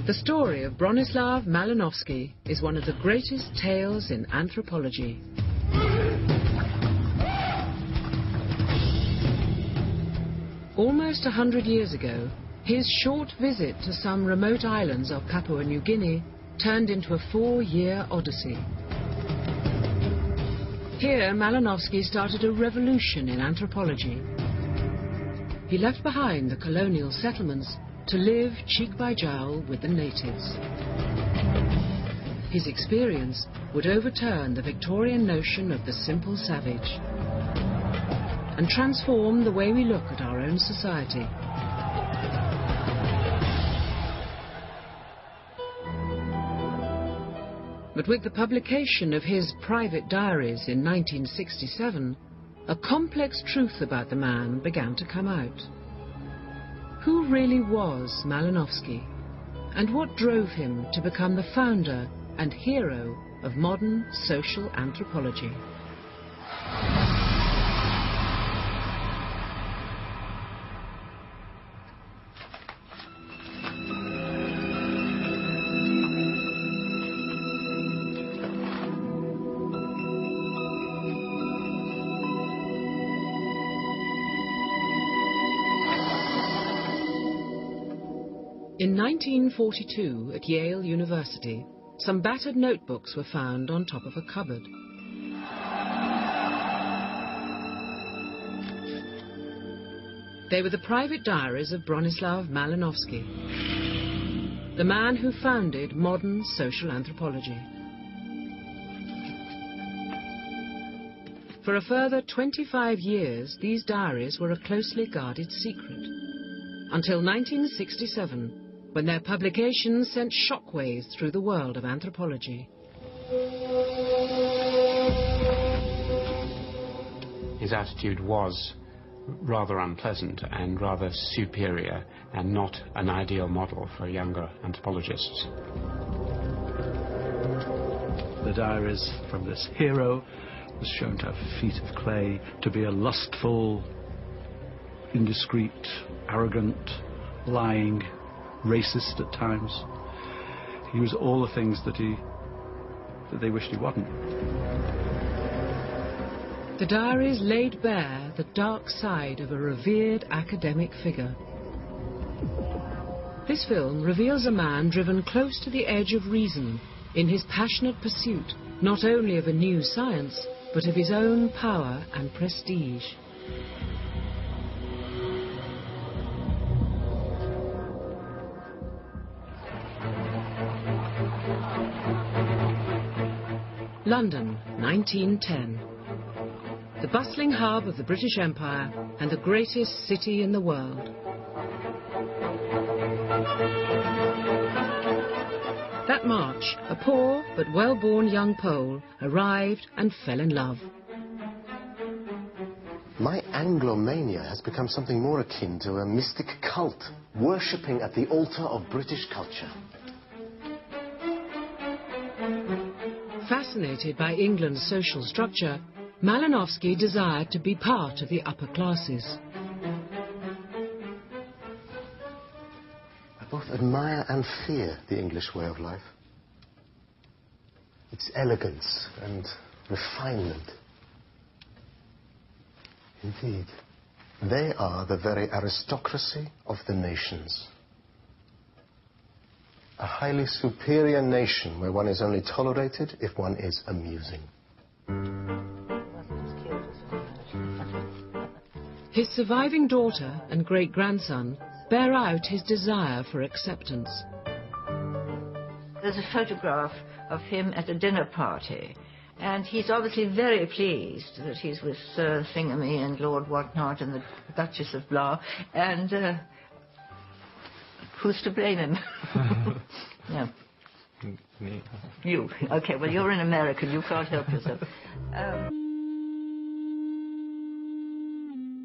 The story of Bronislaw Malinowski is one of the greatest tales in anthropology. Almost 100 years ago, his short visit to some remote islands of Papua New Guinea turned into a 4-year odyssey. Here, Malinowski started a revolution in anthropology. He left behind the colonial settlements to live cheek by jowl with the natives. His experience would overturn the Victorian notion of the simple savage and transform the way we look at our own society. But with the publication of his private diaries in 1967, a complex truth about the man began to come out. Who really was Malinowski, and what drove him to become the founder and hero of modern social anthropology? In 1942, at Yale University, some battered notebooks were found on top of a cupboard. They were the private diaries of Bronislaw Malinowski, the man who founded modern social anthropology. For a further 25 years, these diaries were a closely guarded secret, until 1967, when their publication sent shockwaves through the world of anthropology. His attitude was rather unpleasant and rather superior, and not an ideal model for younger anthropologists. The diaries from this hero was shown to have feet of clay, to be a lustful, indiscreet, arrogant, lying, racist at times. He was all the things that they wished he wasn't. The diaries laid bare the dark side of a revered academic figure. This film reveals a man driven close to the edge of reason in his passionate pursuit not only of a new science, but of his own power and prestige. London, 1910. The bustling hub of the British Empire and the greatest city in the world. That March, a poor but well-born young Pole arrived and fell in love. My Anglomania has become something more akin to a mystic cult, worshipping at the altar of British culture. Fascinated by England's social structure, Malinowski desired to be part of the upper classes. I both admire and fear the English way of life. Its elegance and refinement. Indeed, they are the very aristocracy of the nations. A highly superior nation where one is only tolerated if one is amusing. His surviving daughter and great-grandson bear out his desire for acceptance. There's a photograph of him at a dinner party, and he's obviously very pleased that he's with Sir Thingamy and Lord Whatnot and the Duchess of Blah, and who's to blame him? Yeah. You. Okay, well, you're an American. You can't help yourself.